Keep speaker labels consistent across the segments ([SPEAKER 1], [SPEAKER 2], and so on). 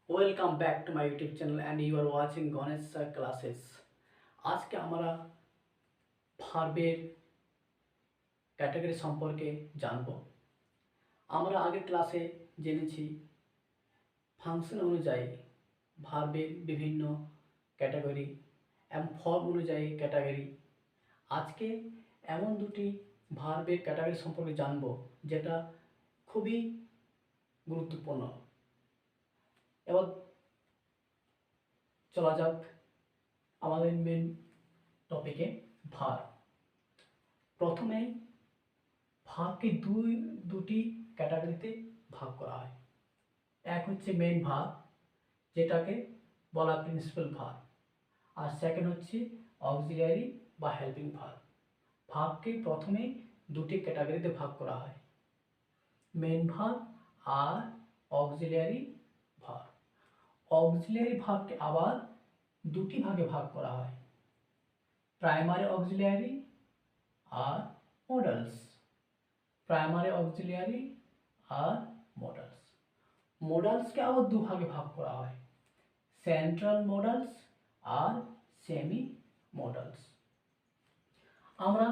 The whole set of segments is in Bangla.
[SPEAKER 1] Welcome back to my YouTube channel and you are watching Ganesh Sir classes. আজকে আমরা ভার্বের ক্যাটাগরি সম্পর্কে জানব। আমরা আগের ক্লাসে জেনেছি ফাংশন অনুযায়ী ভার্বের বিভিন্ন ক্যাটাগরি এবং ফর্ম অনুযায়ী ক্যাটাগরি। আজকে এমন দুটি ভার্বের ক্যাটাগরি সম্পর্কে জানব যেটা খুবই গুরুত্বপূর্ণ। এবার চলা যাক আমাদের মেন টপিকে ভার্ব। প্রথমে ভার্বকে দুটি ক্যাটাগরিতে ভাগ করা হয়। এক হচ্ছে মেন ভার্ব, যেটাকে বলা প্রিন্সিপাল ভার্ব, আর সেকেন্ড হচ্ছে অক্সিলিয়ারি বা হেল্পিং ভার্ব। ভার্বকে প্রথমে দুটি ক্যাটাগরিতে ভাগ করা হয়, মেন ভার্ব আর অক্সিলিয়ারি ভার্ব। অক্সিলিয়ারি ভার্বকে আবার দুটি ভাগে ভাগ করা হয়, প্রাইমারি অক্সিলিয়ারি আর মডালস। প্রাইমারি অক্সিলিয়ারি আর মডালস। মডালসকে আবার দুভাগে ভাগ করা হয়, সেন্ট্রাল মডালস আর সেমি মডালস। আমরা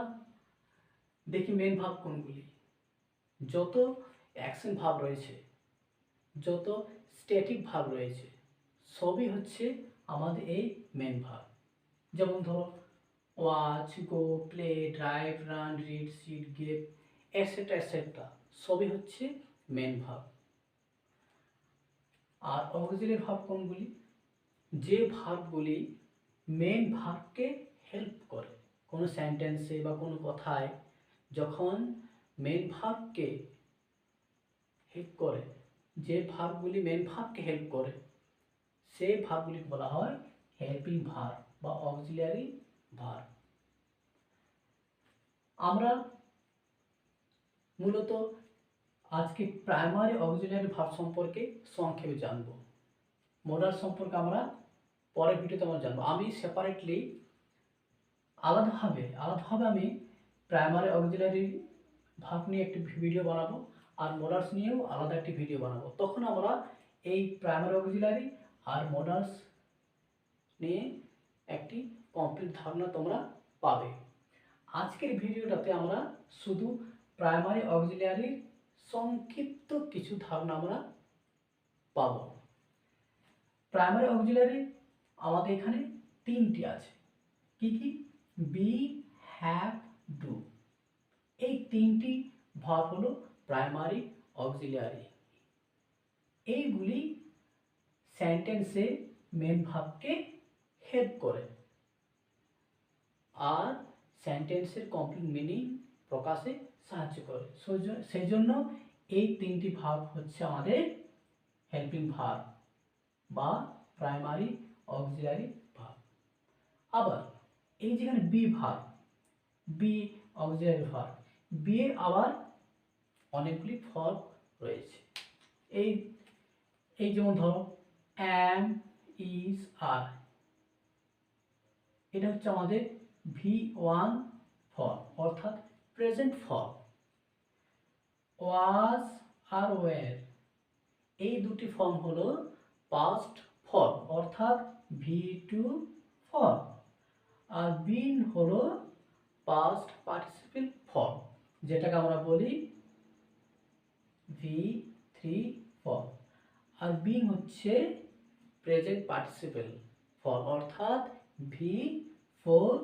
[SPEAKER 1] দেখি মেন ভাগ কোনগুলি। যত অ্যাকশন ভাব রয়েছে, যত স্ট্যাটিক ভাব রয়েছে, সবই হচ্ছে আমাদের এই মেন ভাব। যেমন ধরো watch, go, play, drive, run, read, sit, give, etcetera etcetera, সবই হচ্ছে মেন ভাব। আর অক্সিলিয়ারি ভাব কোনগুলি? যে ভাবগুলি মেন ভাবকে হেল্প করে কোনো সেন্টেন্সে বা কোনো কথায়, যখন মেন ভাবকে হেল্প করে, যে ভাবগুলি মেন ভাবকে হেল্প করে, সেই ভাবগুলিকে বলা হয় হেল্পিং ভার্ব বা অক্সিলিয়ারি ভার্ব। আমরা মূলত আজকে প্রাইমারি অক্সিলিয়ারি ভার্ব সম্পর্কে সংক্ষেপে জানব। মডাল সম্পর্কে আমরা পরের ভিডিওতে আমরা জানবো। আমি সেপারেটলি আলাদাভাবে আমি প্রাইমারি অক্সিলিয়ারি ভার্ব নিয়ে একটি ভিডিও বানাবো, আর মডালস নিয়েও আলাদা একটি ভিডিও বানাবো। তখন আমরা এই প্রাইমারি অক্সিলিয়ারি আর মডালস নিয়ে একটি কমপ্লিট ধারণা তোমরা পাবে। আজকের ভিডিওটাতে আমরা শুধু প্রাইমারি অক্সিলিয়ারির সংক্ষিপ্ত কিছু ধারণা আমরা পাবো। প্রাইমারি অক্সিলিয়ারি আমাদের এখানে তিনটি আছে। কি কি? Be, have, do. এই তিনটি ভার্ব হলো প্রাইমারি অক্সিলিয়ারি। এইগুলি সেন্টেন্সে মেন ভার্বকে হেল্প করে আর সেন্টেন্সের কমপ্লিট মিনিং প্রকাশে সাহায্য করে। সেই জন্য এই তিনটি ভার্ব হচ্ছে আমাদের হেল্পিং ভার্ব বা প্রাইমারি অক্সিলিয়ারি ভার্ব। আবার এই যেখানে be verb, be auxiliary verb, be এর আবার অনেকগুলি ফর্ম রয়েছে। এই এই যেমন ধরো অ্যাম, ইজ, আর, এটা হচ্ছে আমাদের V1 ফর্ম, অর্থাৎ প্রেজেন্ট ফর্ম। ওয়াজ আর ওয়ার, এই দুটি ফর্ম হলো পাস্ট ফর্ম, অর্থাৎ V2 ফর্ম। আর বিন হলো পাস্ট পার্টিসিপেল ফর্ম, যেটাকে আমরা বলি V3 ফর্ম। আর বিং হচ্ছে প্রেজেন্ট পার্টিসিপেল ফর্ম, অর্থাৎ V4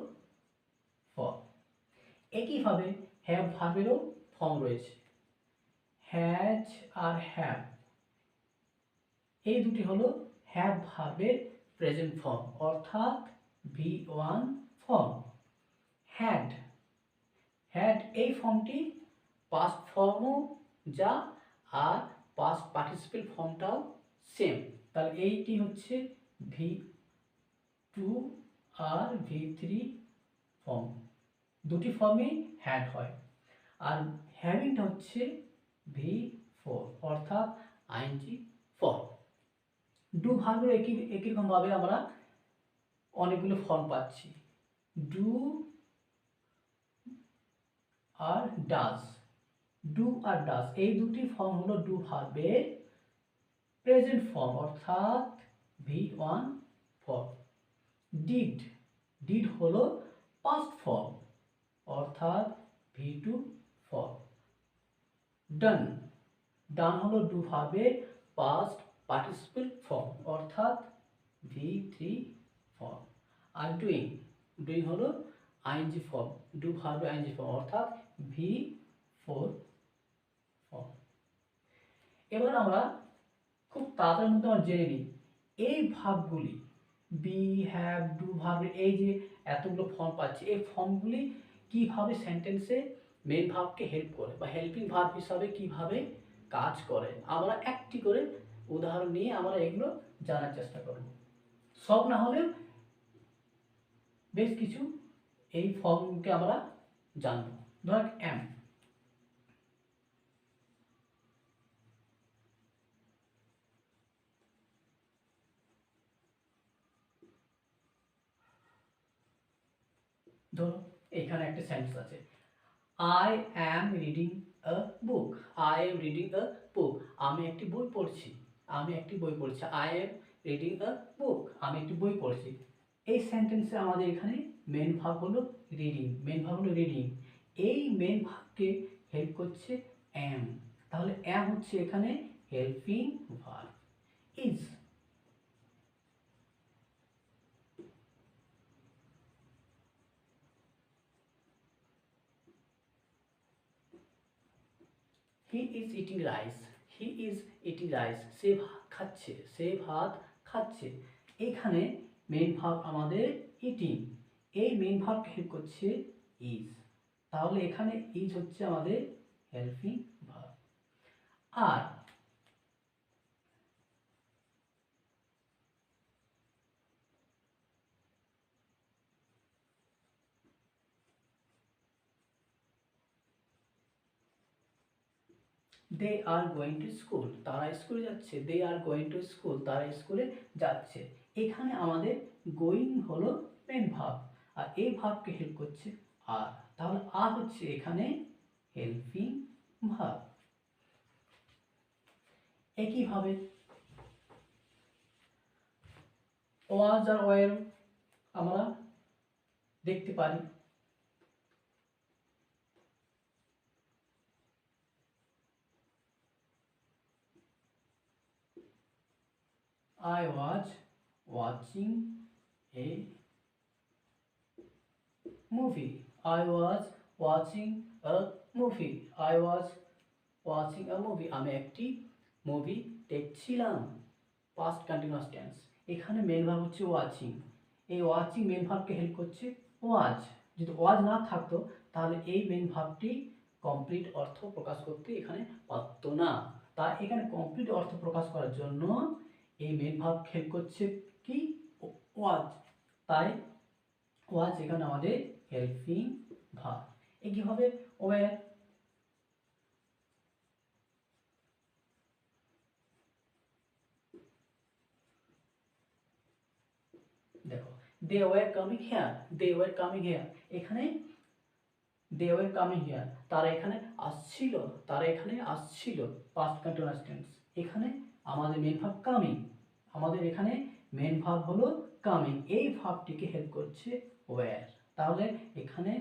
[SPEAKER 1] ফর্ম। একইভাবে হ্যাভ ভার্বেরও ফর্ম রয়েছে, হ্যাজ আর হ্যাভ। এই দুটি হলো হ্যাভ ভার্বের প্রেজেন্ট ফর্ম, অর্থাৎ V1 ফর্ম। হ্যাড, এই ফর্মটি পাস্ট ফর্মও যা, আর পাস্ট পার্টিসিপেল ফর্মটাও সেম। তাহলে এইটি হচ্ছে V2 আর V3 ফর্ম, দুটি ফর্মেই হ্যাড হয়। আর হ্যাভিংটা হচ্ছে V4, অর্থাৎ আইএনজি ফর্ম। ডু ভার্বের একই রকমভাবে আমরা অনেকগুলো ফর্ম পাচ্ছি, ডু আর ডাজ। ডু আর ডাজ এই দুটি ফর্ম হলো ডু ভার্বের প্রেজেন্ট ফর্ম অর্থাৎ V1 ফর্ম। ডিড, ডিড হলো পাস্ট ফর্ম অর্থাৎ V2 ফর্ম। ডান, ডান হলো ডু ভার্বের পাস্ট পার্টিসিপল ফর্ম অর্থাৎ V3 form. Are doing, doing হলো আইএনজি ফর্ম, ডু ভার্বের আইএনজি ফর্ম অর্থাৎ V4 ফর্ম। এবার আমরা খুব তাড়াতাড়ির মধ্যে আমরা জেনে নিই এই ভার্বগুলি বি, হ্যাভ, ডু ভার্বের এই যে এতগুলো ফর্ম পাচ্ছি, এই ফর্মগুলি কিভাবে সেন্টেন্সে মেন ভার্বকে হেল্প করে বা হেল্পিং ভার্ব হিসাবে কিভাবে কাজ করে, আমরা একটি করে উদাহরণ নিয়ে আমরা এগুলো জানার চেষ্টা করব। সব না হলেও বেশ কিছু এই ফর্মকে আমরা জানব। ধর এম, ধরো এখানে একটা সেন্টেন্স আছে, I am reading a book, I am reading a book, আমি একটি বই পড়ছি, আমি একটি বই পড়ছি, I am reading a book, আমি একটি বই পড়ছি। এই সেন্টেন্সে আমাদের এখানে মেন ভার্ব হলো রিডিং, মেন ভার্ব হলো রিডিং। এই মেন ভার্বকে হেল্প করছে অ্যাম, তাহলে অ্যাম হচ্ছে এখানে helping verb. Is, he is eating rice, he is eating rice, সে ভাত খাচ্ছে, সে ভাত খাচ্ছে। এখানে মেন ভার্ব আমাদের ইটিং, এই মেন ভার্ব হেল্প করছে ইজ, তাহলে এখানে ইজ হচ্ছে আমাদের হেল্পিং ভার্ব। আর they are going to school, তারা স্কুলে যাচ্ছে, they are going to school, তারা স্কুলে যাচ্ছে। এখানে আমাদের গোয়িং হলো মেন ভার্ব আর এই ভার্বকে হেল্প করছে আর, তাহলে আর হচ্ছে এখানে হেল্পিং ভার্ব। একইভাবে ওয়াজ আর ওয়ার আমরা দেখতে পারি। I was watching a movie. I was watching a movie. I was watching a movie. আমি একটি মুভি দেখছিলাম। Past continuous tense. এখানে মেন ভার্ব হচ্ছে ওয়াচিং। এই ওয়াচিং মেন ভার্বকে হেল্প করছে ওয়াজ। যদি ওয়াজ না থাকতো তাহলে এই মেন ভার্বটি কমপ্লিট অর্থ প্রকাশ করতে এখানে পারতো না। তাই এখানে কমপ্লিট অর্থ প্রকাশ করার জন্য এই মেন ভার্ব হেল্প করছে কি ওয়াজ, তাই ওয়াজ এখানে আমাদের হেল্পিং ভার্ব। একইভাবে ওয়্যার, দেখো they were coming here, they were coming here, এখানে দে ওয়্যার কামিং হিয়ার, তারা এখানে আসছিল, তারা এখানে আসছিল, পাস্ট কন্টিনিউয়াস টেন্স। এখানে আমাদের মেন ভার্ব কামিং, আমাদের এখানে মেন ভার্ব হলো কামিং, এই ভার্বটিকে হেল্প করছে ওয়্যার, তাহলে এখানে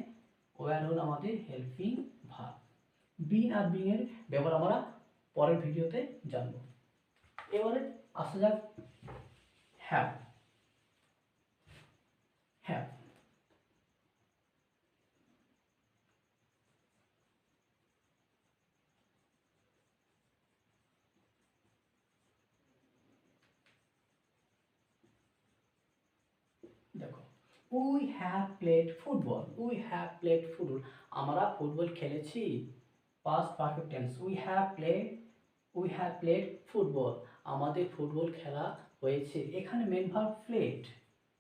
[SPEAKER 1] ওয়্যার হলো আমাদের হেল্পিং ভার্ব। বিন আর বিং এর ব্যবহার আমরা পরের ভিডিওতে জানব। এবারে আসা যাক হ্যাভ, হ্যাভ, দেখো we have played football, we have played football, আমরা ফুটবল খেলেছি, past perfect tense. We have played football, আমাদের ফুটবল খেলা হয়েছে। এখানে মেন ভার্ব প্লেড,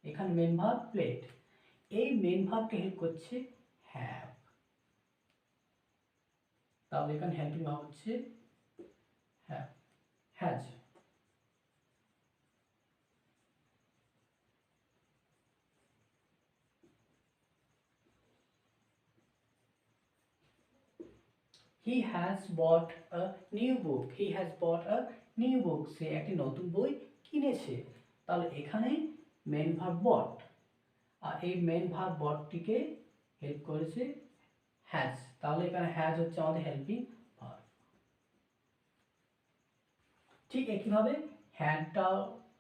[SPEAKER 1] এখানে মেন ভার্ব প্লেড, এই মেন ভার্বকে হেল্প করছে হ্যাভ, তাহলে এখানে হেল্পিং ভার্ব হচ্ছে have, has. He has bought a new book. He has bought a new book, সে একটি নতুন বই কিনেছে। তাহলে এখানে মেন ভার্ব বট, আর এই মেন ভার্ব বটটিকে হেল্প করেছে হ্যাজ। তাহলে এখানে হ্যাজ হচ্ছে আমাদের হেল্পিং ভার্ব। ঠিক একইভাবে হ্যাডটাও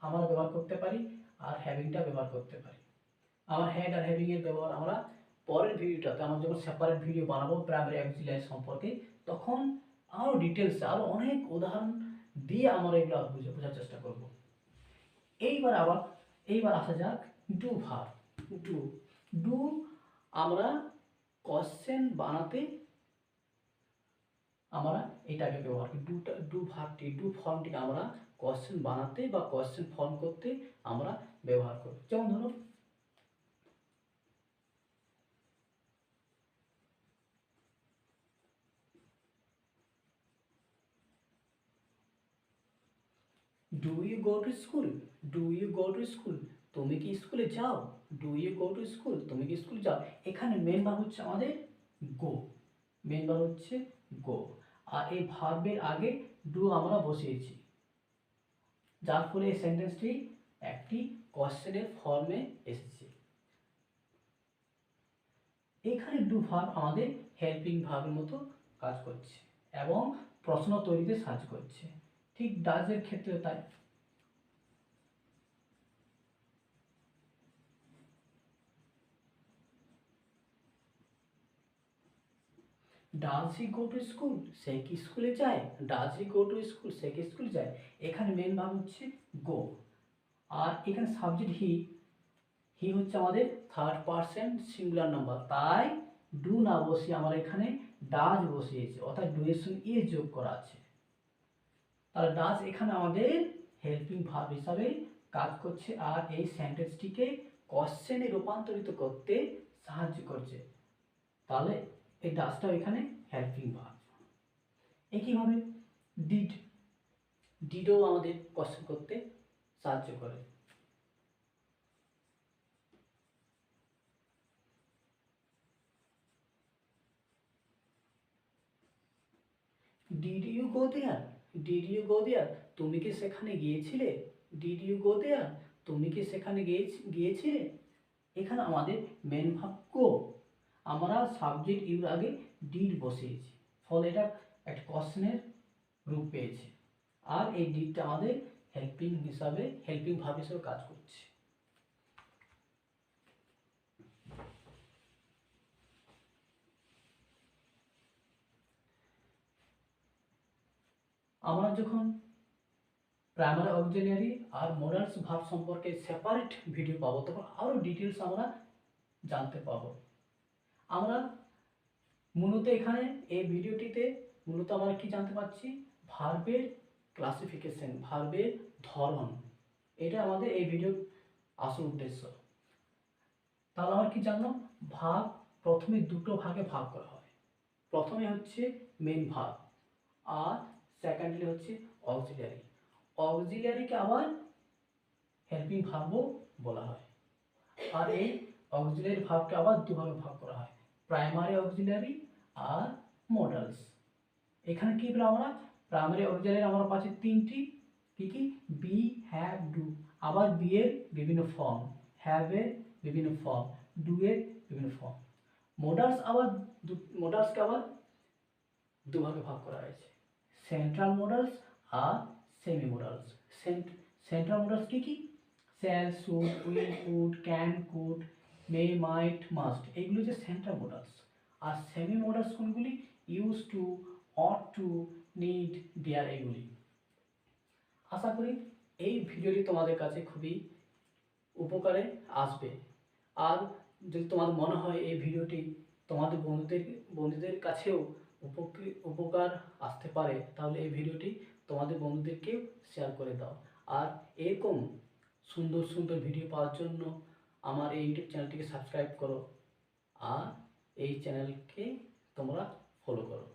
[SPEAKER 1] আমরা ব্যবহার করতে পারি আর হ্যাভিংটা ব্যবহার করতে পারি। আমার হ্যাড আর হ্যাভিং এর ব্যবহার আমরা পরের ভিডিওটাতে, আমরা যখন সেপারেট ভিডিও বানাবো প্রাইমারি অক্সিলারি সম্পর্কে, তখন আরও ডিটেলসে আরও অনেক উদাহরণ দিয়ে আমরা এগুলো বোঝার চেষ্টা করব। এইবার আসা যাক ডু ভার্ব। ডু আমরা কোশ্চেন বানাতে আমরা এটাকে ব্যবহার করি। ডু ভার্বটি, ডু ফর্মটিকে আমরা কোশ্চেন বানাতে বা কোশ্চেন ফর্ম করতে আমরা ব্যবহার করি। যেমন ধরো do you go to school, do you go to school, তুমি কি স্কুলে যাও, do you go to school, তুমি কি স্কুলে যাও। এখানে মেন ভার্ব হচ্ছে আমাদের গো, মেন ভার্ব হচ্ছে গো, আর এই ভার্বের আগে ডু আমরা বসিয়েছি, যার ফলে এই সেন্টেন্সটি একটি কোশ্চেনের ফর্মে এসেছে। এখানে ডু ভার্ব আমাদের হেল্পিং ভার্বের মতো কাজ করছে এবং প্রশ্ন তৈরিতে সাহায্য করছে। ঠিক ডাজের ক্ষেত্রেও তাই। Does he go to school, সে কি স্কুলে যায়, does he go to school, সে কি স্কুলে যায়। এখানে মেন ভার্ব হচ্ছে গো, আর এখানে সাবজেক্ট হি, হি হচ্ছে আমাদের থার্ড পারসন সিঙ্গুলার নাম্বার, তাই ডু না বসিয়ে আমরা এখানে ডাজ বসিয়েছি, অর্থাৎ ডু এর সঙ্গে ইজ যোগ করা আছে। তাহলে ডাজ এখানে আমাদের হেল্পিং ভার্ব হিসাবে কাজ করছে আর এই সেন্টেন্সটিকে কোশ্চেনে রূপান্তরিত করতে সাহায্য করছে। তাহলে এই ডাজটাও এখানে হেল্পিং ভার্ব। একইভাবে ডিড, ডিডও আমাদের কোশ্চেন করতে সাহায্য করে। Did you go there, did you go there, তুমি কি সেখানে গিয়েছিলে, ডিড ইউ গো দেয়ার, তুমি কি সেখানে গিয়েছিলে। এখানে আমাদের মেন ভার্ব গো, আমরা সাবজেক্ট ইউর আগে ডিড বসিয়েছি, ফলে এটা একটা কোশ্চেনের রূপ পেয়েছে, আর এই ডিডটা আমাদের হেল্পিং ভার্ব হিসাবে কাজ করছে। আমরা যখন প্রাইমারি অক্সিলিয়ারি আর মডালস ভার্ব সম্পর্কে সেপারেট ভিডিও পাবো, তখন আরও ডিটেলস আমরা জানতে পাবো। আমরা মূলত এখানে এই ভিডিওটিতে মূলত আমরা কি জানতে পারছি, ভার্বের ক্লাসিফিকেশন, ভার্বের ধরন, এটা আমাদের এই ভিডিওর আসল উদ্দেশ্য। তাহলে আমরা কি জানলাম, ভার্ব প্রথমে দুটো ভাগে ভাগ করা হয়। প্রথমে হচ্ছে মেন ভার্ব আর সেকেন্ডলি হচ্ছে অক্সিলিয়ারি। অক্সিলিয়ারিকে আবার হেল্পিং ভার্বও বলা হয়, আর এই অক্সিলিয়ারি ভার্বকে আবার দুভাগে ভাগ করা হয়, প্রাইমারি অক্সিলিয়ারি আর মডালস। এখানে কি পেলাম আমরা, প্রাইমারি অক্সিলিয়ারি আমরা পাচ্ছি তিনটি, কি কি, বি, হ্যাভ, ডু। আবার বি এর বিভিন্ন ফর্ম, হ্যাভ এর বিভিন্ন ফর্ম, ডু এর বিভিন্ন ফর্ম। মডালসকে আবার দুভাগে ভাগ করা হয়েছে, সেন্ট্রাল মডালস আর সেমি মডালস। সেন্ট্রাল মডালস কি কি, shall, should, will, could, can, could, may, might, must, এইগুলো হচ্ছে সেন্ট্রাল মডালস। আর সেমি মডালস কোনগুলি, use to, ought to, need, dare, এগুলি। আশা করি এই ভিডিওটি তোমাদের কাছে খুবই উপকারে আসবে, আর যদি তোমাদের মনে হয় এই ভিডিওটি তোমাদের বন্ধুদের কাছেও উপকার আসতে পারে, তাহলে এই ভিডিওটি তোমাদের বন্ধুদেরকেও শেয়ার করে দাও। আর এরকম সুন্দর সুন্দর ভিডিও পাওয়ার জন্য আমার এই ইউটিউব চ্যানেলটিকে সাবস্ক্রাইব করো আর এই চ্যানেলকে তোমরা ফলো করো।